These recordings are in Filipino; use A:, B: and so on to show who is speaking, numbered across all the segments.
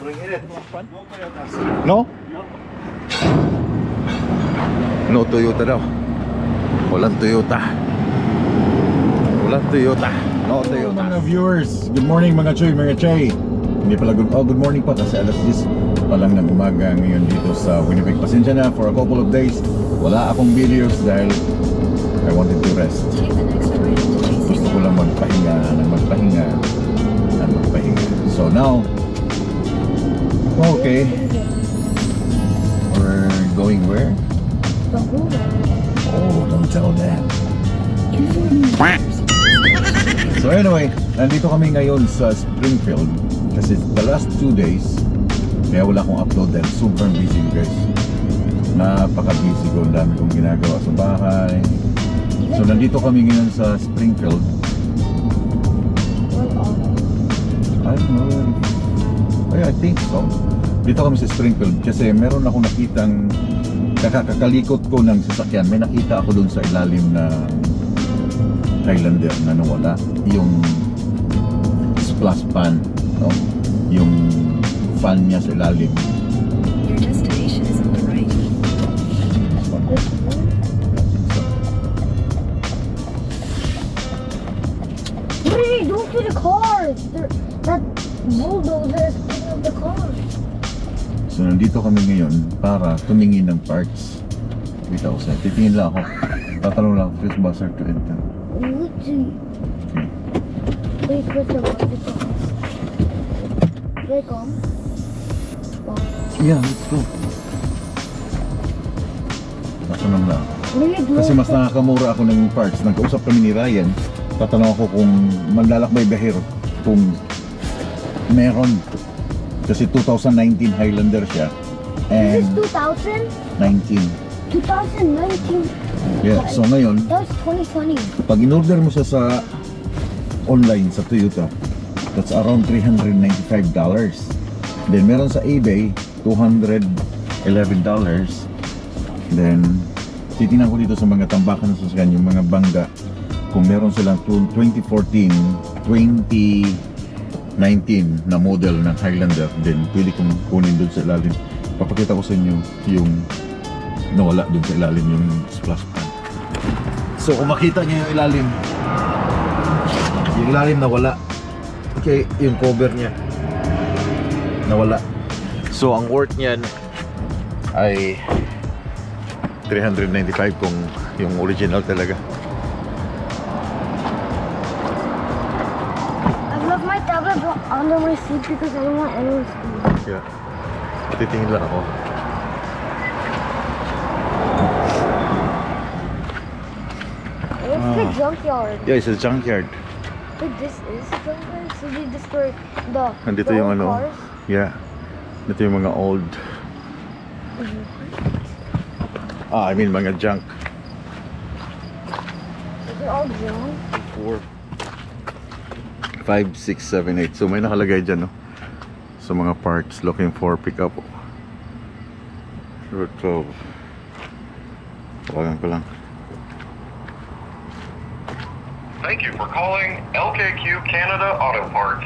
A: Sobrang init. No? No Toyota daw. Walang Toyota. Walang Toyota. No
B: Hello
A: Toyota.
B: mga viewers, good morning mga Choy, mga Chay. Hindi pala good morning pa kasi alas 10 pa lang ng umaga ngayon dito sa Winnipeg. Pasensya na for a couple of days. Wala akong videos dahil I wanted to rest. Gusto ko lang magpahinga. So now, okay, we're going where? Oh, don't tell that. So anyway, nandito kami ngayon sa Springfield kasi the last 2 days kaya wala akong upload dahil super busy guys. Napaka-busy ko, ang dami kong ginagawa sa bahay. So nandito kami ngayon sa Springfield. I don't know. I think so. Dito kami sa Springfield kasi meron ako nakitang kakakalikot ko ng sasakyan. May nakita ako dun sa ilalim na Highlander na nawala yung splash pan, no? Yung fan niya sa ilalim.
C: Your destination is on the right.
D: What are they doing to the cars? That bulldozer is picking up the cars.
B: So nandito kami ngayon para tumingin ng parts. Bitaw sa titingin lang ako. Tatanong lang, please buzzer to enter.
D: Let's see. Wait, what's the button? They come.
B: Yeah, let's go. Tatanong lang. Kasi mas nakakamura ako ng parts. Nagkausap kami ni Ryan. Tatanong ako kung manlalakbay bahero. Kung meron. Kasi 2019 Highlander siya.
D: Is
B: And
D: this 2000?
B: 19.
D: 2019.
B: Yeah, so ngayon,
D: That was 2020.
B: pag in-order mo siya sa online sa Toyota, that's around $395. Then meron sa eBay, $211. Then titingnan ko dito sa mga tambakan sa sasakyan, yung mga bangga, kung meron silang 2014, 2019 na model ng Highlander, then pwede kong kunin dun sa ilalim. Papakita ko sa inyo yung nawala dun sa ilalim, yung splash pan. So kung makita niyo yung ilalim nawala. Okay, yung cover niya nawala. So ang worth niyan ay $395 kung yung original talaga.
D: I left my tablet under my seat because I don't want anyone to see.
B: Yeah. Titingin lang ako.
D: It's the junkyard.
B: Yeah, it's a junkyard.
D: But this is a junkyard? So they destroy the
B: Nandito
D: the
B: yung
D: old
B: ano.
D: cars?
B: Yeah. Ito yung mga old. I mean mga junk.
D: Is it all junk?
B: 4 5, 6, 7, 8. So may nakalagay dyan, no? So mga parts looking for pickup. Route 12. Tawagan ko lang.
E: Thank you for calling LKQ Canada Auto Parts.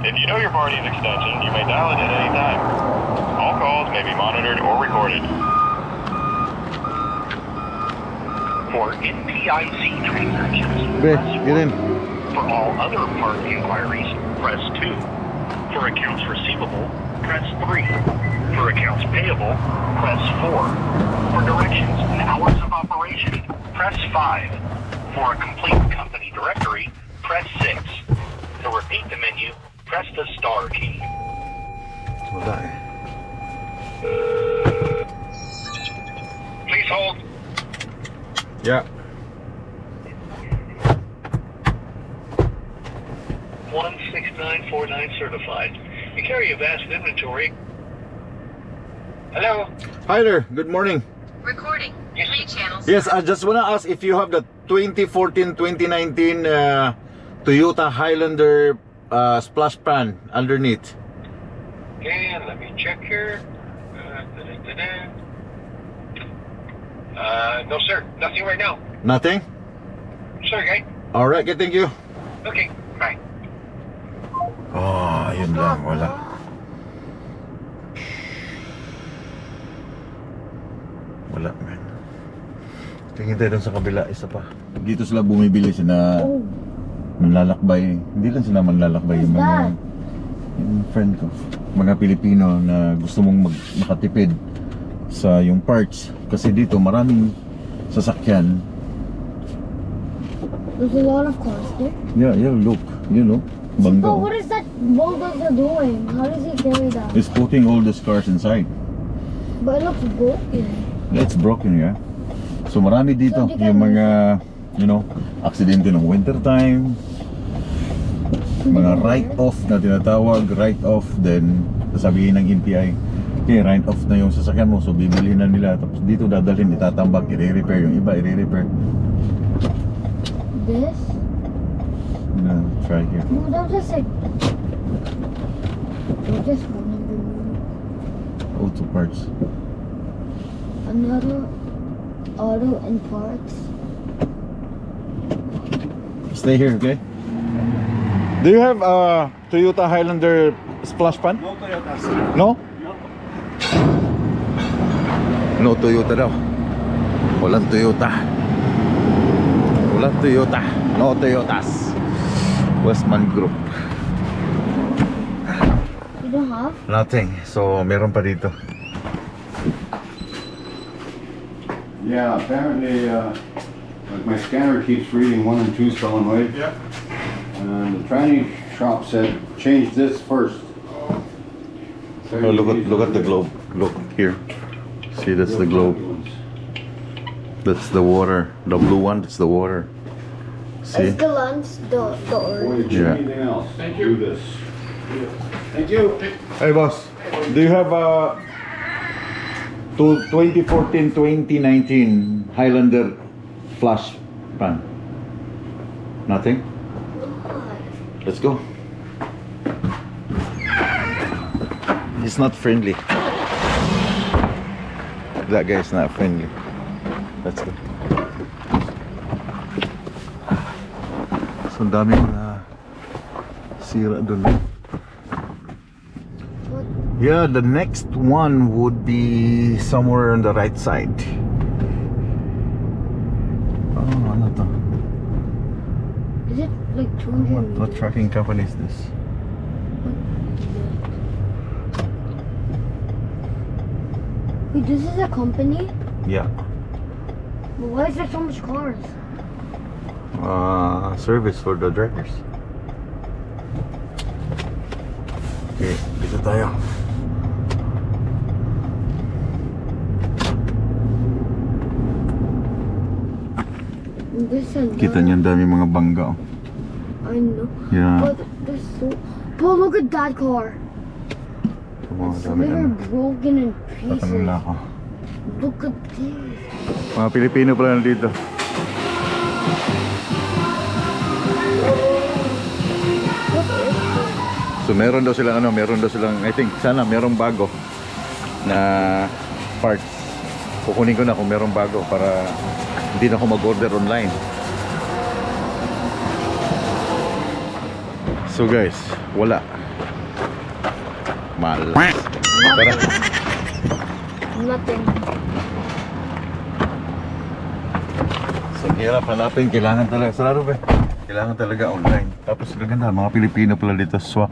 E: If you know your party's extension, you may dial it at any time. All calls may be monitored or recorded. For NPIC transactions,
B: Be,
E: press
B: get in.
E: 1. For all other part inquiries, press 2. For accounts receivable, press 3. For accounts payable, press 4. For directions and hours of operation, press 5. For a complete company directory, press 6. To repeat the menu, press the star key.
B: Wala eh.
E: Please hold.
B: Yeah.
E: 16949 certified. You carry a vast inventory. Hello?
B: Hi there. Good morning.
C: Recording. 3 channels.
B: Yes, I just wanna ask if you have the 2014-2019 Toyota Highlander splash pan underneath.
E: Okay, let me check here. No sir, nothing right now.
B: Nothing?
E: Sorry, guy.
B: Alright, okay, thank you.
E: Okay, bye.
B: Oh, yun lang, wala.
A: Wala, man. Tingin tayo dun sa kabila, isa pa.
B: Dito sila bumibili sila
D: Oh,
B: manlalakbay. Hindi lang sila manlalakbay, yung mga yung friend ko. Mga Pilipino na gusto mong makatipid sa yung parts. Kasi dito maraming sasakyan.
D: there's a lot of cars there.
B: Yeah, look. You know,
D: But
B: bangga.
D: what is that bulldozer doing? How does he carry that?
B: It's putting all these cars inside.
D: But it looks broken.
B: It's broken, yeah. So marami dito
D: So, di ka
B: yung mga, you know, aksidente ng winter time. Mga write-off na tinatawag, write-off, then sasabihin ng NPI, okay, write-off na yung sasakyan mo, so bibili na nila, tapos dito dadalhin, itatambak, i-repair, yung iba i-repair.
D: This?
B: Na, try here.
D: No, that was just like. They just one of them.
B: Auto parts.
D: Another auto and parts.
B: Stay here, okay?
A: Do you have a Toyota Highlander splash pan?
E: No Toyotas.
A: No? No Toyota daw. Walang Toyota. Walang Toyota. No Toyotas. Westman Group.
D: You don't have?
A: Nothing. So, meron pa dito.
F: Yeah, apparently, like my scanner keeps reading 1 and 2 spelling weight.
E: Yep.
F: And the tranny shop said, change this first.
A: Oh, look at the globe. Look here. See, that's the globe. That's the water. The blue one, that's the water. See?
D: It's the lens, the orange.
F: Before you do
A: Yeah.
F: anything else,
E: Thank
F: do
E: you.
F: this.
E: Thank you.
A: Hey boss, do you have a 2014-2019 Highlander flash pan? Nothing? Let's go. He's not friendly. That guy's not friendly. Let's go. So, ang daming sira dun. Yeah, the next one would be somewhere on the right side. Oh, ano to?
D: Is it like 200
A: What
D: meters?
A: trucking company is this?
D: Wait, this is a company?
A: Yeah.
D: But why is there so much cars?
A: Service for the drivers. Okay, dito tayo.
D: This and
A: Kita
D: that.
A: niyo ang dami mga bangga. Oh.
D: I know.
A: Yeah.
D: But there's so. But look at that car.
A: Oh,
D: It's
A: dami
D: literally
A: ano.
D: broken in
A: Tatanong
D: pieces.
A: na ako.
D: Look at this.
A: Mga Pilipino pala nandito. So meron daw silang I think sana merong bago na parts. Kukunin ko na kung merong bago para hindi na ako mag-order online. So guys, wala. Malas. Tara.
D: Nothing.
A: So hirap hanapin, kailangan talaga sarado ba? Kailangan talaga online. Tapos gaganda, mga Pilipino pala dito, Swak.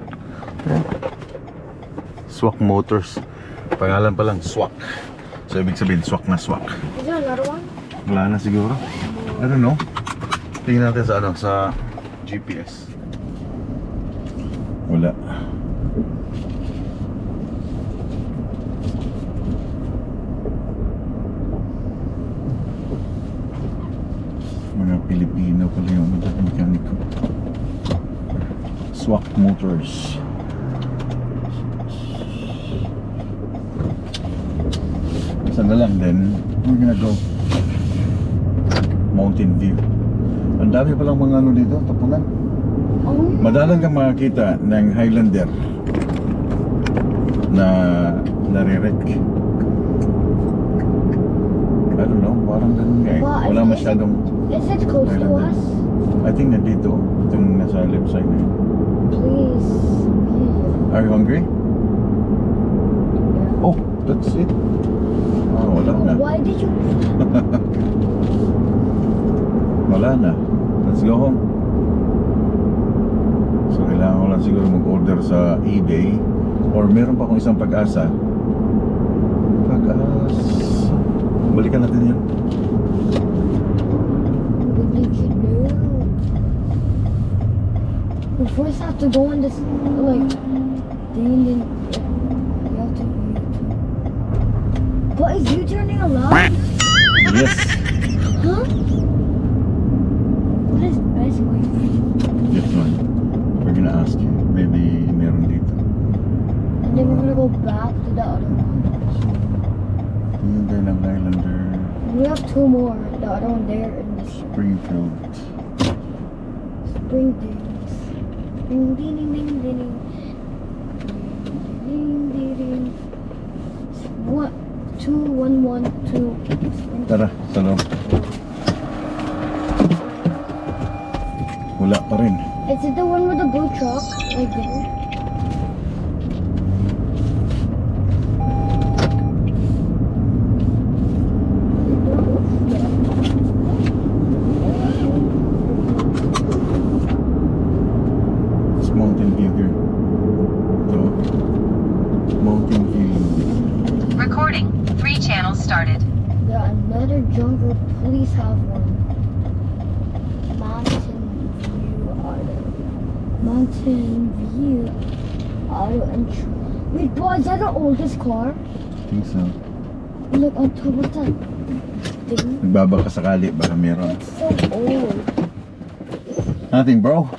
A: Swak Motors. Pangalan pa lang, Swak. So ibig sabihin, Swak na Swak.
D: Is there another one?
A: Wala na siguro. I don't know. Tingnan natin sa sa GPS.
B: Wala. Mga Pilipino pala yung mekaniko. Swak Motors. Isa na lang then we're gonna go Mountain View. Ang dami palang mga ano dito, tapunan.
D: Oh,
B: Madalang kang makakita ng Highlander na nare-wreck. I don't know, parang ganun nga eh.
D: Well,
B: Wala
D: I-
B: masyadong
D: is it close to
B: Highlander.
D: us?
B: I think nandito, itong nasa left side na yun.
D: Please.
B: Are you hungry? Oh, that's it. Oh, wala na.
D: Why did you?
B: Wala na. Let's go home. So, kailangan ko lang siguro mag-order sa eBay. Or meron pa akong isang pag-asa. Pag-asa. Balikan natin yan.
D: What did you do? We first have to go on this like thing, then you have to. But is you turning allowed?
B: Yes.
D: Huh? What is best way?
B: This one. We're gonna ask you. Maybe meron dito.
D: And then we're gonna go back to the other one.
B: Hyundai ng Highlander.
D: We have two more. The other one there and this
B: Springfield.
D: spring things. Ding ding ding ding ding ding. Ding ding ding. 2112.
B: Tara, sa loob. Wala pa rin.
D: Is it the one with the blue truck? Like there?
B: It's Mountain View here. Ito. Mountain View.
C: Recording. 3 channels started.
D: Yeah, another jungle. Please have one. Mountain View Auto Entry. Wait, boy, is that the oldest car?
B: I think so.
D: Look on top of that thing.
B: Nagbabaka sakali, baka meron.
D: It's so old.
B: Nothing, bro.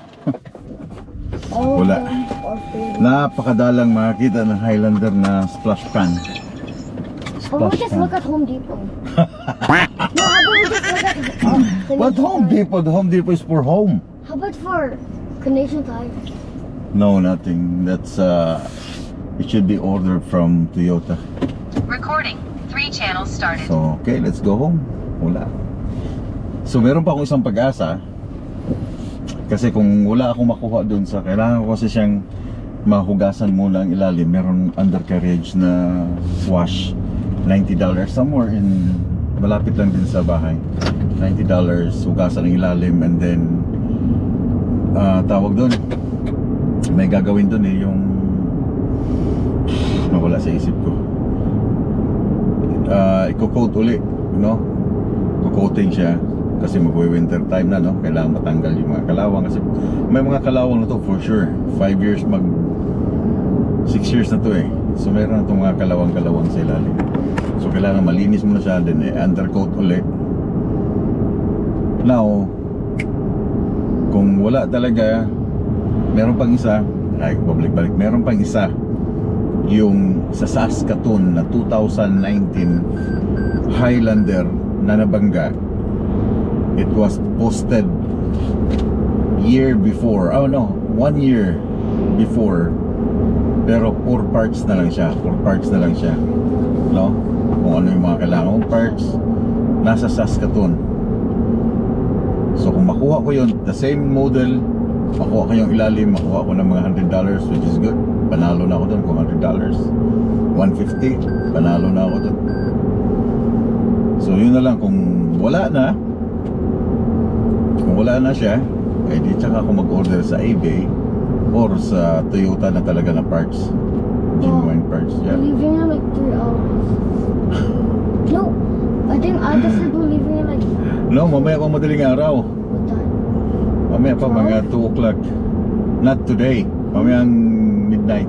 D: All
B: Wala.
D: of them are famous.
B: Napakadalang makakita ng Highlander na splash pan.
D: How about we just look at Home Depot? No, how about we just look at
B: What Home Depot? The Home Depot is for home.
D: How about for Carnation Tire?
B: No, nothing. That's it should be ordered from Toyota.
C: Recording. 3 channels started.
B: So, okay, let's go home. Wala. So, meron pa akong isang pag-asa. Kasi kung wala akong makuha dun sa, kailangan ko kasi siyang mahugasan muna ang ilalim. Meron undercarriage na wash. $90 somewhere in, malapit lang din sa bahay. $90 hugasan ang ilalim, and then tawag doon, may gagawin doon yung nawala sa isip ko. Iko-coat uli, no? Iko-coating siya kasi magwe-winter time na, no? Kailangan matanggal yung mga kalawang kasi may mga kalawang na to for sure. 5 years 6 years na to eh. So meron na itong mga kalawang sa ilalim. So kailangan malinis muna siya, then undercoat uli. Now, kung wala talaga, meron pang isa, ay babalik-balik, meron pang isa, yung sa Saskatoon na 2019 Highlander na nabangga. It was posted year before, 1 year before, pero 4 parts na lang siya, no? Kung ano yung mga kailangan parts, nasa Saskatoon. So kung makuha ko yun, the same model, makuha ko yung ilalim, makuha ko ng mga $100, which is good. Panalo na ako dun kung $100. $150, panalo na ako dun. So yun na lang, kung wala na siya, eh di tsaka ako mag-order sa eBay or sa Toyota na talaga na parts. Genuine parts, yeah.
D: We're leaving in like 3 hours. No, I think I just said we're leaving in like
B: No, mamaya pa madaling araw.
D: what time?
B: Mamaya pa mga 2 o'clock. Not today. Mamayang midnight.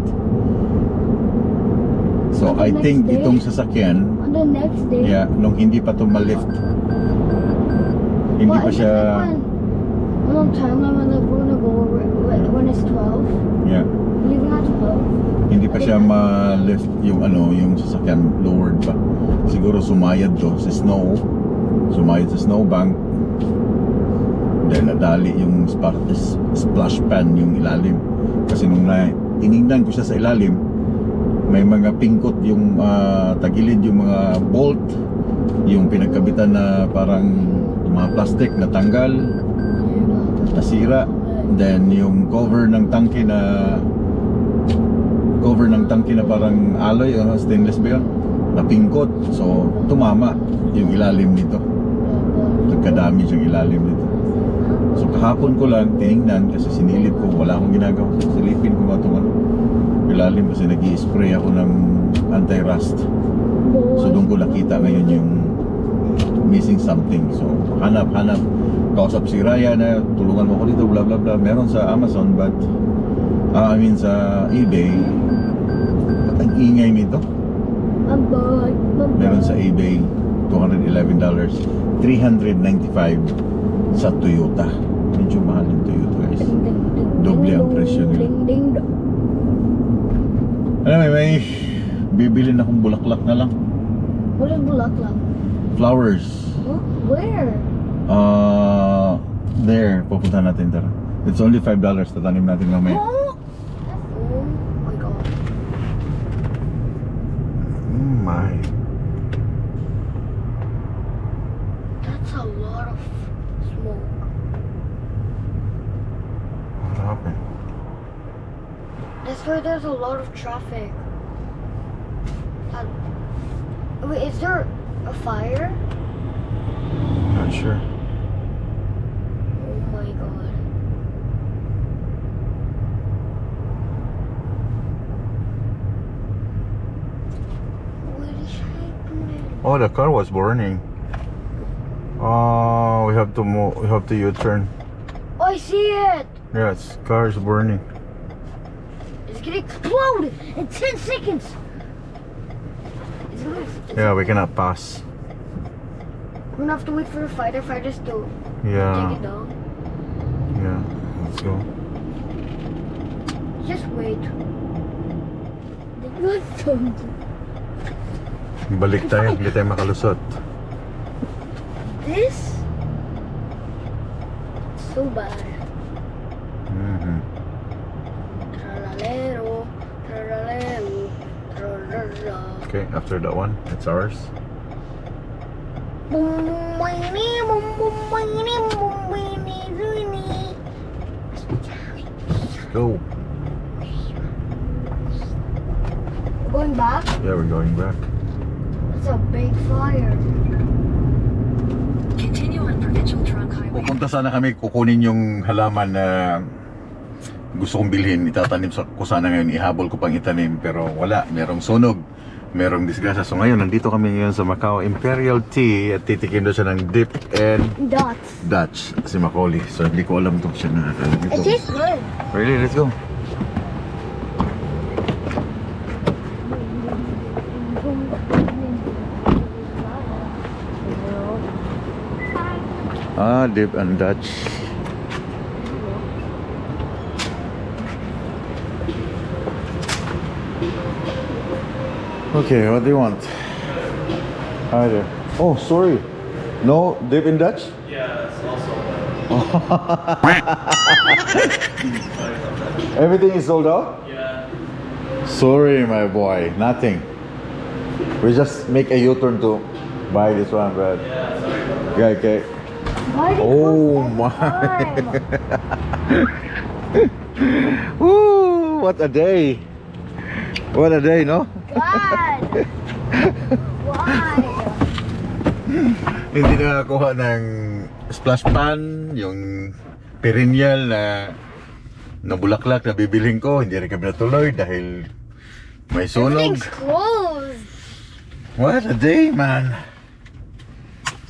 B: So
D: On the
B: I
D: next
B: think
D: day?
B: itong sasakyan,
D: On the next day.
B: yeah, nung hindi pa to ma-lift. Hindi
D: But
B: pa
D: is it
B: siya,
D: like when long time when like we're gonna go when it's 12?
B: yeah,
D: We're leaving at 12.
B: hindi pa siya ma-lift yung yung sasakyan lowered pa. Siguro sumayad to sa snow. Sumayad sa snowbank. Then nadali yung splash pan yung ilalim. Kasi nung tinignan ko siya sa ilalim, may mga pingkot yung tagilid yung mga bolt, yung pinagkabitan na parang mga plastic na tanggal, nasira. Then yung cover ng tangke na parang alloy o stainless ba yun? napingkot. So, tumama yung ilalim nito. Nagka-damage yung ilalim nito. So, kahapon ko lang tinignan kasi sinilip ko, wala akong ginagawa. Silipin ko nga itong ano, ilalim kasi nag-i-spray ako ng anti-rust. So, doon ko nakita ngayon yung missing something. So, hanap. Kausap si Raya na tulungan mo ko dito, bla bla bla. Meron sa Amazon, but I mean sa eBay. Ba't ang ingay nito? Meron sa eBay, $211, $395 sa Toyota. Medyo mahal yung Toyota, guys. Doble ang presyo nila. Alam mo, may bibili na akong bulaklak na lang.
D: What is bulaklak?
B: Flowers.
D: Huh? Where?
B: There, pupunta natin, tara. It's only $5, tatanim natin mamaya.
D: Oh my god.
B: My.
D: That's a lot of smoke.
B: What happened?
D: That's why there's a lot of traffic. Wait, is there a fire?
B: Not sure.
D: Oh my god. What is happening?
B: Oh, the car was burning. Oh, we have to move. We have to U-turn.
D: Oh, I see it!
B: Yes, car is burning.
D: It's gonna explode in 10 seconds!
B: Yeah, we cannot pass.
D: We're gonna have to wait for the firefighters to
B: Yeah,
D: take it down.
B: yeah. Let's go.
D: Just wait. They got something.
B: Balik tayo, hindi tayo makalusot.
D: This? So bad.
B: Mhm.
D: Tralalero, tralalero, tralala.
B: Okay, after that one, it's ours.
D: Bumwini, bumwini, bumwini, zuni.
B: Let's go.
D: Going back?
B: Yeah, we're going back.
D: That's a big fire.
C: Continue on Provincial Trunk Highway.
B: Pupunta sana kami kukunin yung halaman na gusto kong bilhin. Itatanim ko sana ngayon. Ihabol ko pang itanim. Pero wala. Merong sunog. Merong disgrasya. So ngayon, nandito kami ngayon sa Macau Imperial Tea at titikim daw siya ng dip and
D: Dots.
B: Dutch. Si Macaulay. So hindi ko alam itong siya na.
D: It tastes good.
B: Really? Let's go. Ah, dip and Dutch. Okay, what do you want? Hi there. Oh, sorry. No dip in Dutch?
G: Yeah, it's also.
B: Everything is sold out?
G: Yeah.
B: Sorry, my boy. Nothing. We just make a U-turn to buy this one, but
G: Yeah, sorry about that.
B: yeah, okay.
D: Why did it
B: Oh
D: cost that
B: my. Woo, what a day. What a day, no?
D: God! Why?
B: Hindi nakakuha ng splash pan, yung perennial na bulaklak na bibilhin ko. Hindi rin kami natuloy dahil may sunog.
D: Everything's closed.
B: What a day, man.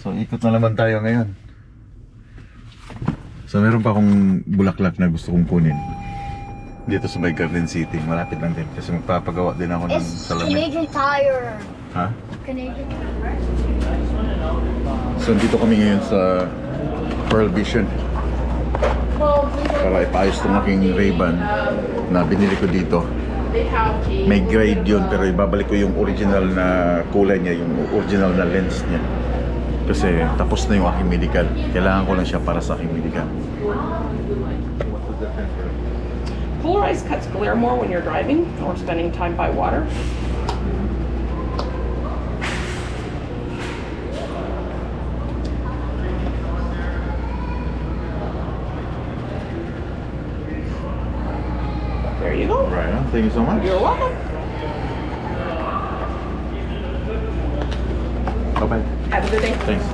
B: So ikot na naman tayo ngayon. So meron pa akong bulaklak na gusto kong kunin dito sa may Garden City. Malapit lang din kasi magpapagawa din ako ng
D: It's
B: salamin.
D: Canadian Tire.
B: Ha?
D: Canadian Tire.
B: So dito kami ngayon sa Pearl Vision para ipaayos itong aking Ray-Ban na binili ko dito. May grade yun pero ibabalik ko yung original na kulay niya, yung original na lens niya. Kasi tapos na yung aking medical. Kailangan ko lang siya para sa aking medical.
H: Polarized cuts glare more when you're driving or spending time by water. There you go.
B: Right, thank you so much.
H: You're welcome.
A: Bye-bye.
H: Have a good day.
A: Thanks.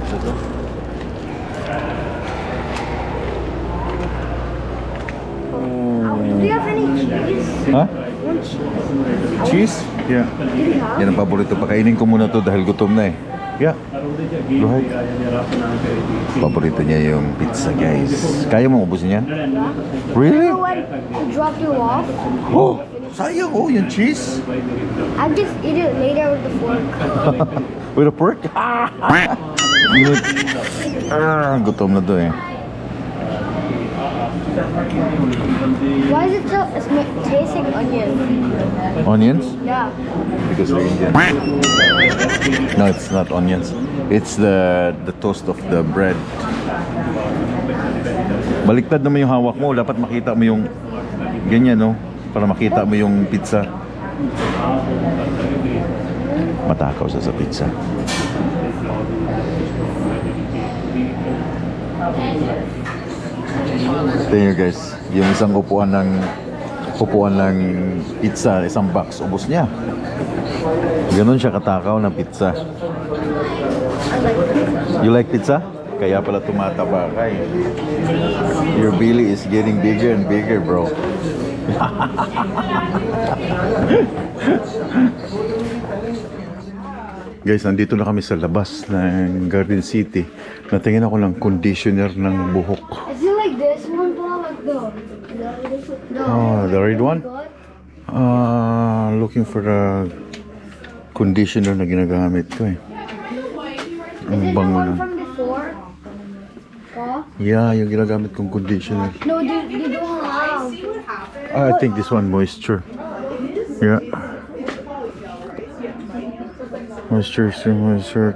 D: Do you have any cheese?
B: Ha?
D: One cheese.
B: Cheese?
A: Yeah.
D: Do you have?
B: Yan ang paborito. Pakainin ko muna to dahil gutom na eh.
A: Yeah. Go ahead.
B: Paborito niya yung pizza, guys. Kaya mo ubusin yan? Really?
D: So when I drop you off,
B: Oh, sayang oh, yung cheese.
D: I just eat it later with the fork.
B: With a pork? Gutom na to eh.
D: Why is it so? It's tasting onion.
B: Onions?
D: Yeah.
B: Because they're Indian. No, it's not onions. It's the toast of the bread. Baliktad naman yung hawak mo. Dapat makita mo yung ganyan, no? Para makita mo yung pizza. Matakaw sa pizza. Tingnan nyo guys, yung isang upuan ng pizza, isang box, ubos niya. Ganon siya katakaw ng pizza. You like pizza? Kaya pala tumataba ka eh. Your belly is getting bigger and bigger, bro.
A: Guys, nandito na kami sa labas ng Garden City. Natingin ako ng conditioner ng buhok.
D: Is it like this one, ball? Like the
A: Oh, the red one?
D: God?
A: Looking for a conditioner na ginagamit ko eh.
D: Is
A: Ang
D: it the
A: bango
D: one
A: na.
D: from before? Oh?
A: Yeah, yung ginagamit kong conditioner.
D: No, they don't have.
A: I think this one moisture. Yeah. Moisture,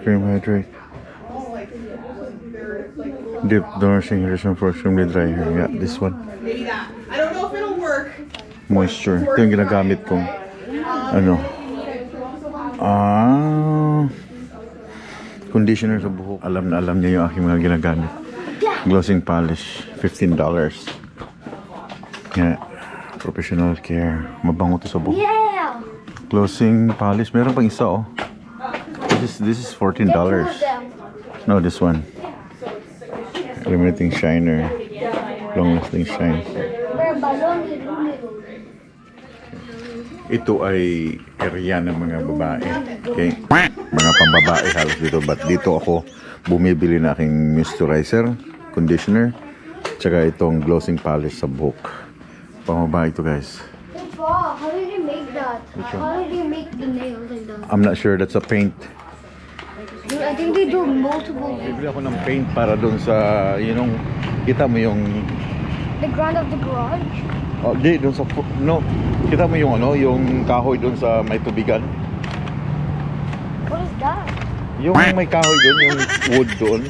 A: cream hydrate. Deep nourishing hydration for extremely dry hair. Yeah, this one.
H: I don't know if it'll work.
A: Moisture. Ito yung ginagamit kong conditioner sa buhok. Alam na alam niya yung aking mga ginagamit. Glossing polish, $15. Yeah. Professional care. Mabango to sa buhok.
D: Yeah.
A: Glossing polish. Meron pang isa oh. This is $14.
D: Get two of them.
A: No, this one. Illuminating shiner. Long lasting shine.
D: Pero balon,
A: Ito ay area ng mga babae. Okay? Mga pambabae halos dito. But dito ako bumibili na aking moisturizer, conditioner, tsaka itong glossing polish sa buhok. Pambabae ito guys.
D: Hey, Paul, how did you make that? How did you make the nails like that?
A: I'm not sure, that's a paint.
D: Dude, I think they do multiple.
A: Bibili ako ng paint para doon sa, kita mo yung,
D: The ground of the garage?
A: oh, di, doon sa, no, kita mo yung yung kahoy doon sa may tubigan.
D: What is that?
A: Yung may kahoy doon, yung wood doon.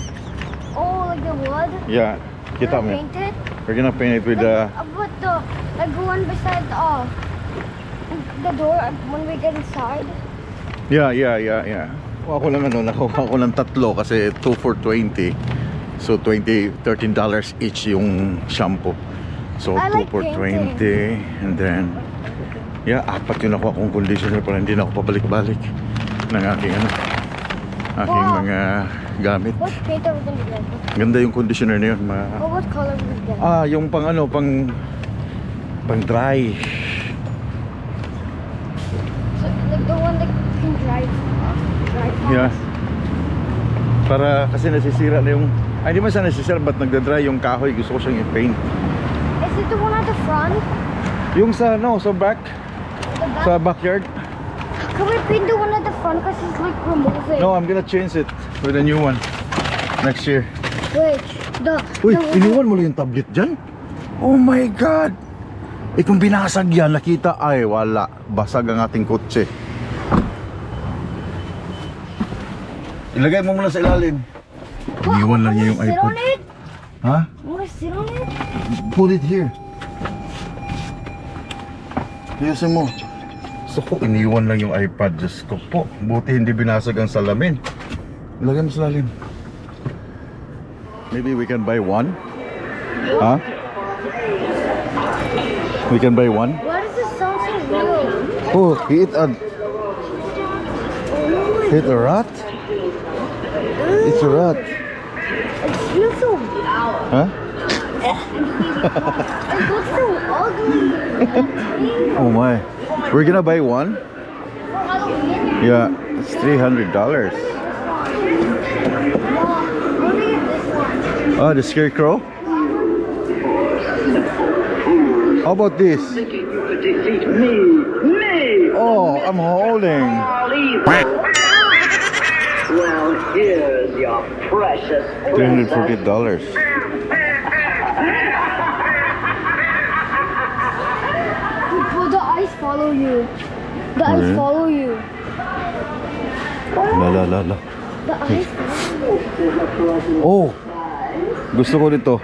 D: Oh, like the wood?
A: Yeah, kita mo.
D: Paint it?
A: We're gonna paint it with the,
D: But like the one beside the door when we get inside.
A: yeah. Kuha ko lang nakuha ko ng tatlo kasi 2 for $20. So $13 each yung shampoo. So
D: I
A: 2
D: like
A: for
D: painting.
A: 20 and then yeah, 4 yung nakuha kong conditioner para hindi na ako pabalik-balik ng aking
D: Wow.
A: mga gamit.
D: What paint are we gonna get?
A: Ganda yung conditioner na yun.
D: Oh, what color are we gonna get?
A: Yung pang dry.
D: So, like the one that can drive.
A: Yeah. Para kasi nasisira na yung hindi man sa nasisira but nagda-dry yung kahoy. Gusto ko siyang i-paint.
D: Is it the one at the front?
A: Yung sa back,
D: The back?
A: sa backyard.
D: Can we paint the one at the front because it's like removing?
A: No, I'm gonna change it with a new one next year.
D: Which?
A: Uy,
D: the
A: iniwan mo lang yung tablet dyan? Oh my God! Kung binasag yan, nakita, ay wala. Basag ang ating kotse. Ilagay mo muna sa ilalim. Iniwan lang niya yung
D: sit
A: iPod.
D: on it?
A: Ha?
D: You wanna sit on it?
A: Put it here. Ayusin mo. So ko, iniwan lang yung iPad. Diyos ko po. Buti hindi binasag ang salamin. Ilagay mo sa ilalim. Maybe we can buy one? Huh? We can buy one?
D: Why does this sound so real?
A: Oh, he hit a rat? It's a rat.
D: It feels so.
A: Huh?
D: It looks so ugly.
A: Oh my. We're gonna buy one?
D: For Halloween.
A: Yeah, it's $300.
D: Mom, let me get this one.
A: Oh, the scarecrow? How about this? Oh, I'm holding.
I: Well, here's your precious
A: $340.
D: Will the eyes follow you? The eyes
A: Really?
D: follow you.
A: La.
D: The eyes follow you.
A: Oh, gusto ko dito.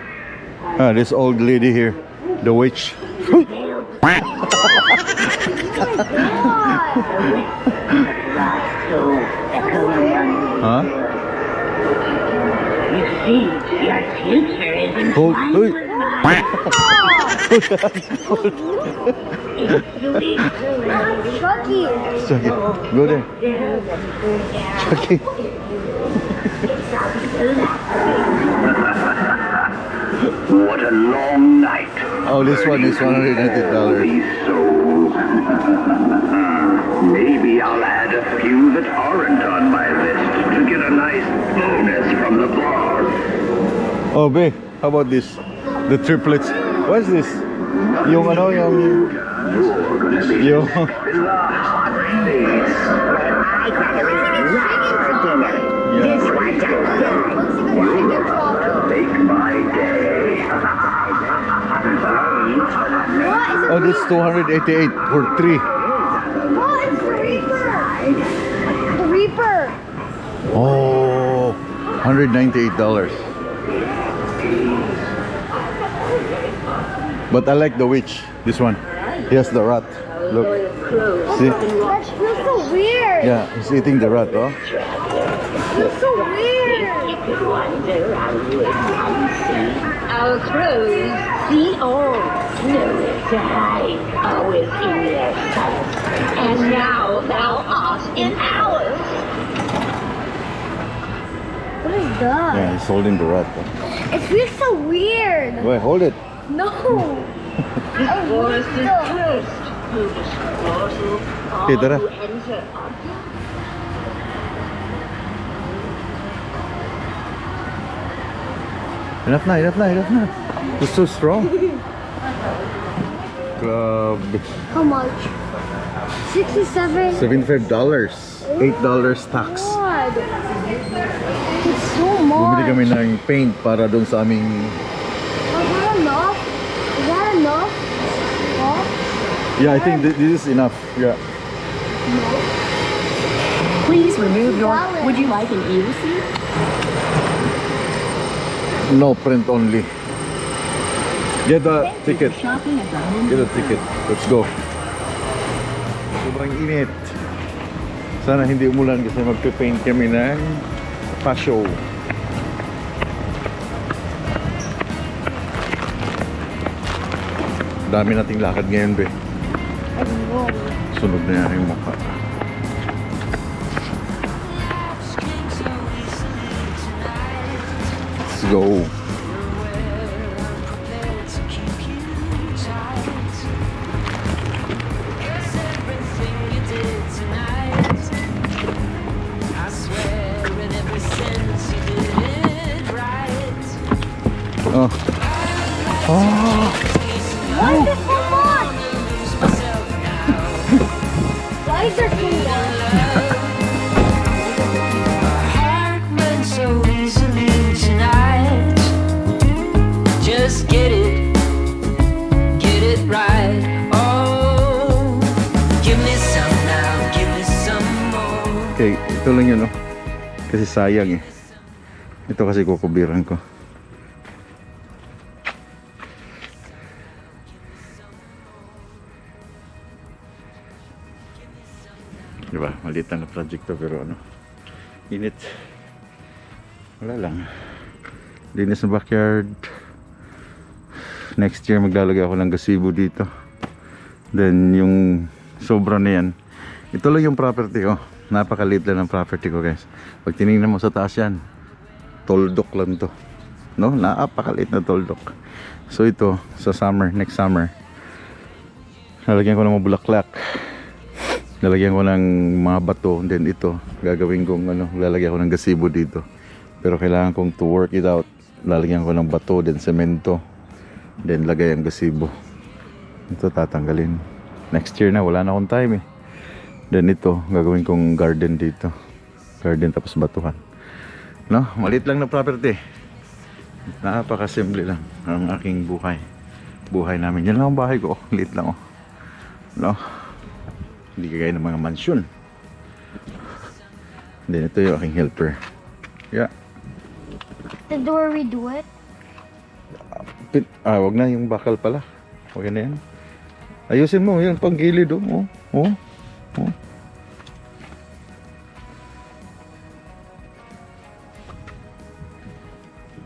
A: Ah, this old lady here, the witch. Huh? Hold, uy.
D: Chucky.
A: Chucky, go there. Chucky.
E: What a long night.
A: Oh, this one is $190.
E: Maybe I'll add a few that aren't on my list to get a nice bonus from the bar.
A: Oh, babe, how about this? The triplets. What's this? Yung ano, yung...
E: You're gonna be
A: Yung...
E: in the hot face. I'd rather eat lobster for dinner. This one's a You're about to make my day.
A: Oh, this is $288 for 3.
D: Oh, it's the Reaper. The Reaper.
A: Oh, $198. But I like the witch. This one. Here's the rat. Look. See?
D: That feels so weird.
A: Yeah, he's eating the rat, oh.
D: It feels so weird.
I: Our crows see all, know to hide, always in their sight. And now thou art in ours.
D: What is that?
A: Yeah, he's holding the rat. Oh.
D: It feels so weird.
A: Wait, hold it.
D: No. I want
I: Forest is
D: to.
I: cursed. Through this portal, all
A: Okay, tara.
I: who enter are
A: Enough na. It's so strong. Club.
D: How much? 67.
A: $75. $8 tax.
D: God. It's so much.
A: Bumili kami ng paint para doon sa aming...
D: Was that enough? Is that enough? Huh?
A: Yeah, I think this is enough. Yeah.
C: Please remove your. Would you like an e-receipt?
A: No, print only. Get the ticket.
C: Shopping at the home.
A: Get a ticket. Let's go. Sobrang init. Sana hindi umulan kasi magpe-paint kami ng pa-show. Dami nating lakad ngayon, be. Sunog na yan yung mukha. Let's go. Oh. Oh.
D: Why is there so much? Why is there so much?
J: So easily tonight. Just get it right. Oh, give me some now, give me some more.
A: Okay, ito lang yun, no? Kasi sayang eh. Ito kasi kukubiran ko. Diba? Maliit lang na project to pero ano, init. Wala lang. Linis ng backyard. Next year maglalagay ako ng gazebo dito. Then yung sobra na yan. Ito lang yung property ko. Napakaliit lang ng property ko, guys. Pag tinignan mo sa taas yan, toldok lang to. No, napakaliit na toldok. So ito, sa summer, next summer, lalagyan ko ng mga bulaklak. Lalagyan ko ng mga bato. Then ito, gagawin kong lalagyan ko ng gazebo dito. Pero kailangan kong to work it out. Lalagyan ko ng bato, then semento. Then lagay ang gazebo. Ito tatanggalin. Next year na, wala na akong time eh. Then ito, gagawin kong garden dito. Garden tapos batuhan. No, maliit lang na property. Napakasimple lang ang aking buhay. Buhay namin. Yan lang ang bahay ko. Liit lang oh. No? Hindi kagaya ng mga mansyon. Then ito yung aking helper. Yeah.
D: Did we redo it?
A: Wag na yung bakal pala. Wag na yan. Ayusin mo yung panggilid oh. Oh.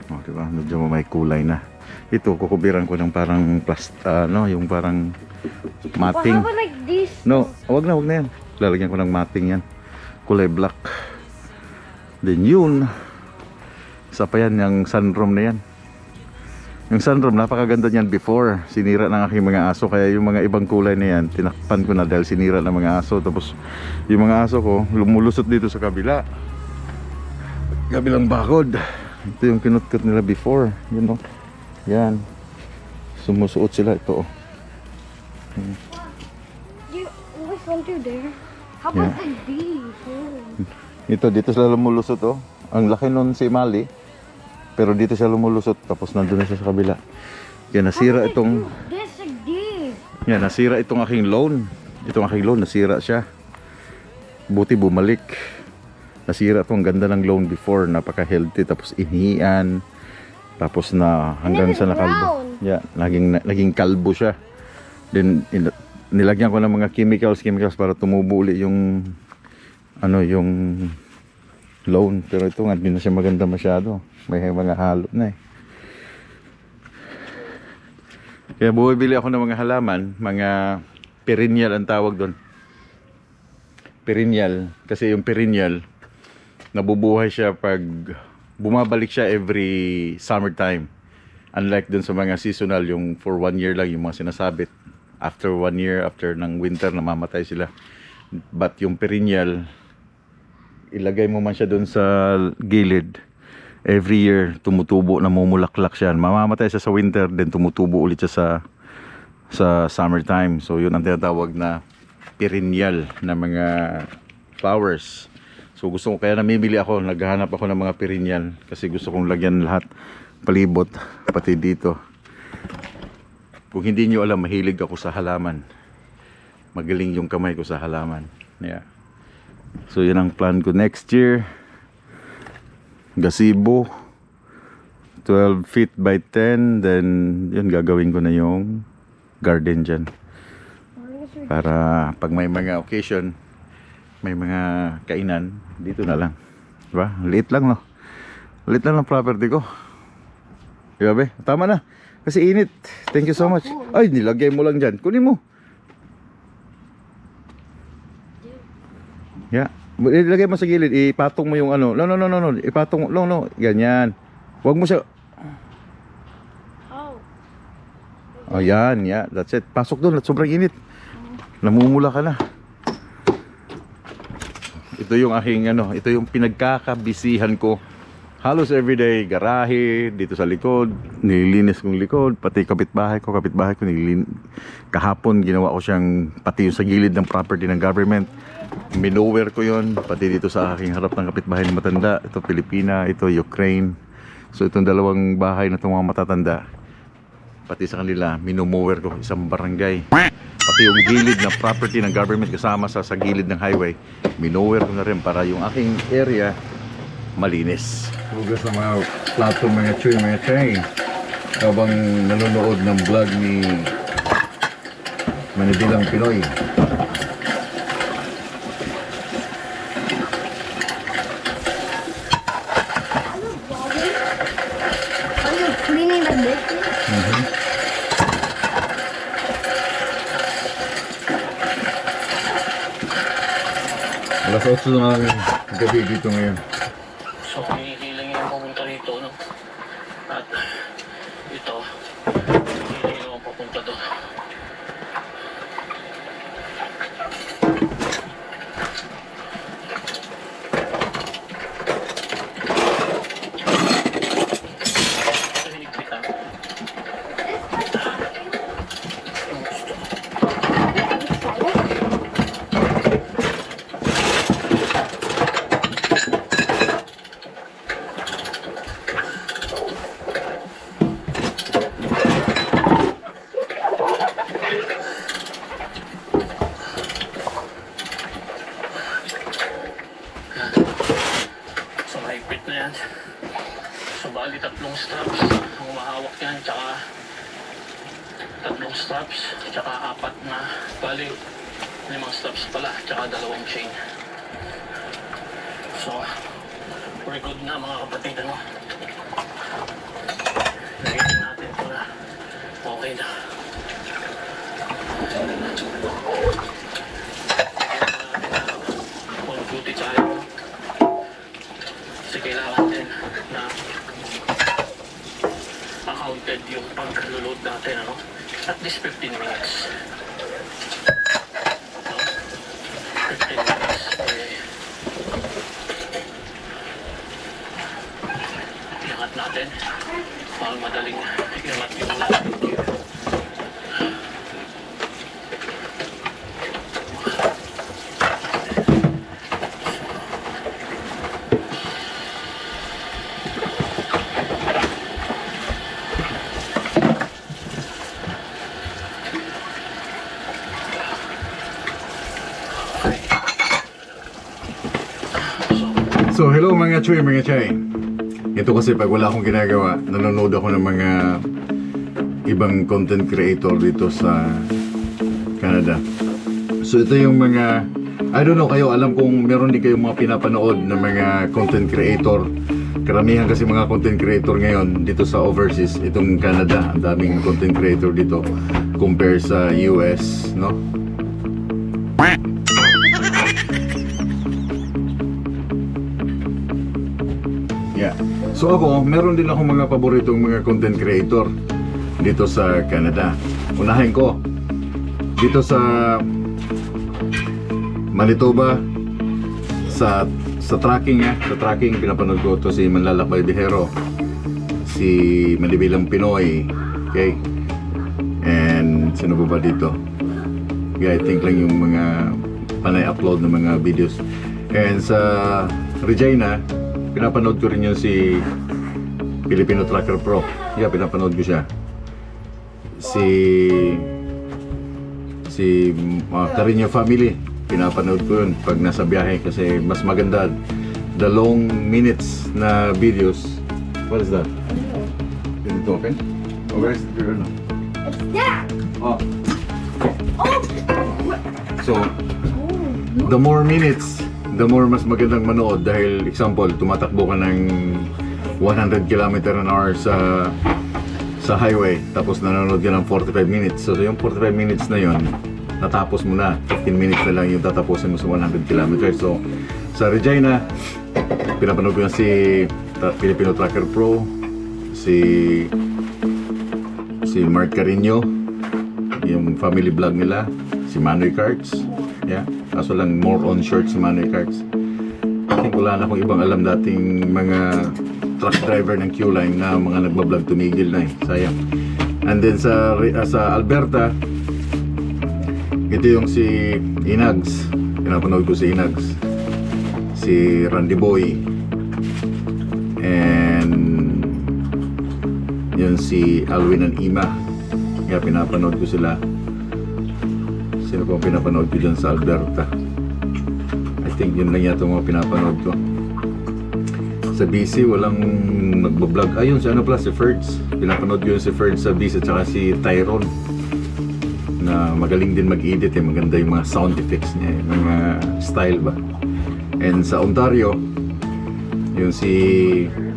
A: Oh, diba? Medyo may kulay na. Ito, kukubiran ko ng parang yung parang mating.
D: What happened like this?
A: No, wag na yan. Lalagyan ko ng mating yan. Kulay black. Then yun, isa pa yan, yung sunroom na yan. Yung sunroom, napakaganda niyan before. Sinira ng aking mga aso. Kaya yung mga ibang kulay na yan, tinakpan ko na dahil sinira ng mga aso. Tapos yung mga aso ko, lumulusot dito sa kabila. Kabilang bakod. Ito yung kinut-cut nila before. You know? Yan. Sumusuot sila. Ito oh.
D: You always went through there. How about like these?
A: Ito, dito sila lumulusot oh. Ang laki nun si Mali. Pero dito siya lumulusot. Tapos nandun na siya sa kabila. Yan, nasira itong...
D: This like this.
A: Yan, nasira itong aking loan. Itong aking loan, nasira siya. Buti bumalik. Nasira itong ganda ng loan before. Napaka-healthy. Tapos inihian. Tapos na hanggang sa nakalbo. Yeah, naging kalbo siya. Then nilagyan ko ng mga chemicals para tumubo uli yung yung loan. Pero ito nga, hindi na siya maganda masyado. May mga halo na eh. Kaya bumibili ako ng mga halaman, mga perennial ang tawag doon. Perennial, kasi yung perennial nabubuhay siya pag bumabalik siya every summertime. Unlike dun sa mga seasonal, yung for 1 year lang yung mga sinasabit. After 1 year, after ng winter, namamatay sila. But yung perennial, ilagay mo man siya dun sa gilid, every year tumutubo, namumulaklak siya. Mamamatay siya sa winter, then tumutubo ulit siya sa summertime. So yun ang tinatawag na perennial na mga flowers. So gusto ko, kaya namimili ako, naghahanap ako ng mga perennial kasi gusto kong lagyan lahat, palibot, pati dito. Kung hindi nyo alam, mahilig ako sa halaman. Magaling yung kamay ko sa halaman. Yeah. So yun ang plan ko next year. Gazebo 12 feet by 10. Then yun, gagawin ko na yung garden dyan. Para pag may mga occasion, may mga kainan, dito na lang. Diba? Liit lang no. Liit lang ang property ko. Diba be? Tama na. Kasi init. Thank you so much. Ay, nilagay mo lang dyan. Kunin mo. Yeah. Ilagay mo sa gilid. Ipatong mo yung ano. No. Ipatong. No. Ganyan. Huwag mo siya. Oh, yan. Yeah. That's it. Pasok doon. Sobrang init. Namumula ka na. Ito yung aking ito yung pinagkakabisihan ko. Halos everyday, garahe, dito sa likod, nililinis kong likod, pati kapitbahay ko kahapon ginawa ko siyang, pati yung sa gilid ng property ng government, minower ko yon, pati dito sa aking harap ng kapitbahay na matanda, ito Pilipina, ito Ukraine. So itong dalawang bahay na itong mga matatanda, pati sa kanila, minomower ko, isang barangay. Pati yung gilid ng property ng government kasama sa gilid ng highway, minower ko na rin para yung aking area malinis. Hugas ng mga plato, mga tray. Habang nanonood ng vlog ni Manibilang Pinoy.
D: Are you cleaning the dishes?
A: Alas 8 na ng gabi dito ngayon.
H: So, kung hihiling yung pumunta rito.
G: dito, no? At ito, hindi naman papunta doon. Ito hinigpitan. Ang gusto. So mahigpit na yan. So bali 3 straps ang umahawak yan, tsaka 3 straps, tsaka 4 na, bali 5 straps pala, tsaka 2 chain. So we're good na mga kapatid, ano? Lagyan natin ito na okay na. Lagyan natin na full duty tayo. Kasi kailangan din na accounted yung pag-load natin, ano? At least 15 minutes. No? 15 minutes. Iangat natin. Para madaling iangat yung landing gear.
A: So hello mga Chuy, mga Chay. Ito kasi pag wala akong ginagawa, nanonood ako ng mga ibang content creator dito sa Canada. So ito yung mga, I don't know kayo, alam kong meron din kayong mga pinapanood na mga content creator. Karamihan kasi mga content creator ngayon dito sa overseas, itong Canada, ang daming content creator dito compare sa US, no? Yeah. So ako, meron din ako mga paboritong mga content creator dito sa Canada. Unahin ko dito sa Manitoba, sa tracking, sa tracking pinapanood ko to si Manlalakbay Bihero, si Malibilang Pinoy, okay? And sino ba dito? Yeah, I think lang yung mga panay-upload ng mga videos. And sa Regina, pinapanood ko rin yun si Filipino Tracker Pro. Yeah, pinapanood ko siya. Si Carino Family, pinapanood ko yun pag nasa biyahe kasi mas maganda the long minutes na videos. What is that? Is it open? Oh, where is the girl?
D: It's there.
A: Oh. So, the more minutes, the more mas magandang manood dahil example, tumatakbo ka ng 100 km/h sa highway tapos nanonood ka ng 45 minutes. So yung 45 minutes na yon natapos mo na, 15 minutes na lang yung tatapusin mo sa 100 km. So sa Regina, pinapanood ko yan si Filipino Tracker Pro, si Mark Carino, yung family vlog nila, si Manoy Karts. Yeah, kaso lang more on short si Manoy Karts. I think wala na akong ibang alam dating mga truck driver ng Q-Line na mga nagbablog, tumigil na eh, sayang. And then sa Alberta, ito yung si Inags, pinapanood ko si Inags, si Randy Boy, and yun si Alwin and Ima. Kaya pinapanood ko sila. Sino po pinapanood ko dyan sa Alberta? I think yun lang yata mga pinapanood ko. Sa BC walang nagbablog. Ayun si ano pala, si Ferds. Pinapanood ko yun si Ferds sa BC at saka si Tyrone na magaling din mag-edit eh. Maganda yung mga sound effects niya eh. Mga style ba. And sa Ontario yun si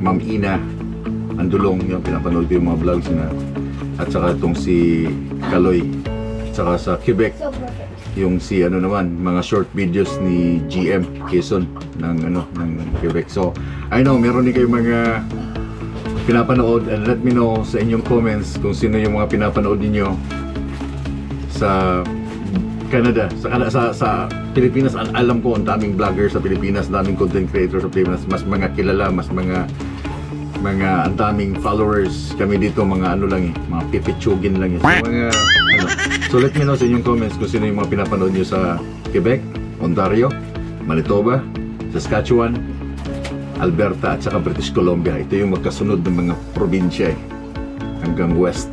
A: Ma'am Ina Andulong, yung pinapanood ko yung mga vlogs niya. At saka itong si Kaloy. At saka sa Quebec yung si ano naman, mga short videos ni GM Quezon ng Quebec. So I know meron din kayo mga
B: pinapanood, and let me know sa inyong comments kung sino yung mga pinapanood ninyo sa Canada, sa Pilipinas. Alam ko ang daming vlogger sa Pilipinas, daming content creators sa Pilipinas, mas mga kilala, mas mga ang daming followers. Kami dito mga ano lang mga pipitsugin lang so, mga ano. So let me know sa inyong comments kung sino yung mga pinapanood nyo sa Quebec, Ontario, Manitoba, Saskatchewan, Alberta at saka British Columbia. Ito yung magkasunod ng mga probinsya hanggang west.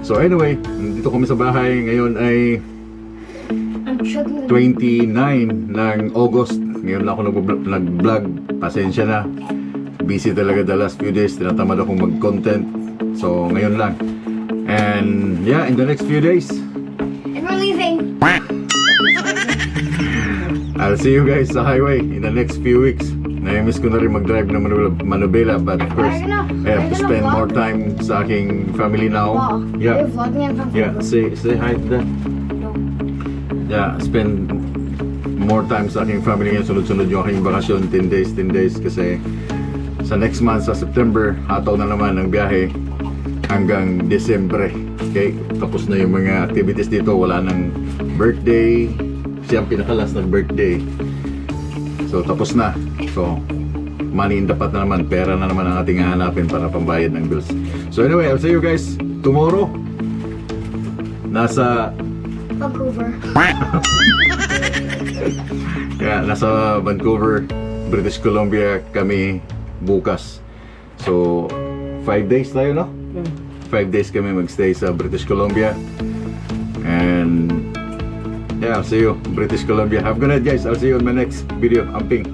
B: So anyway, nandito kami sa bahay. Ngayon ay 29 ng August. Ngayon lang ako nag-vlog. Pasensya na. Busy talaga the last few days. Tinatamad akong mag-content. So ngayon lang. And yeah, in the next few days,
D: And we're leaving.
B: I'll see you guys sa highway in the next few weeks. Na-miss ko na rin mag-drive ng Manobela, but of course, I have to spend more time sa aking family now. Yeah, yeah. Say hi to them. Yeah, spend more time sa aking family ngayon. Sunod-sunod yung aking bakasyon, 10 days kasi sa next month, sa September, hataw na naman ang biyahe hanggang Desembre. Okay, tapos na yung mga activities dito. Wala nang birthday. Siya ang pinakalas ng birthday. So tapos na. So money in the pot na naman. Pera na naman ang ating hahanapin para pambayad ng bills. So anyway, I'll see you guys tomorrow. Nasa
D: Vancouver.
B: Yeah, nasa Vancouver, British Columbia kami bukas. So 5 days tayo, no? 5 days kami magstay sa British Columbia. And yeah, I'll see you British Columbia. Have a good night, guys. I'll see you on my next video. Amping.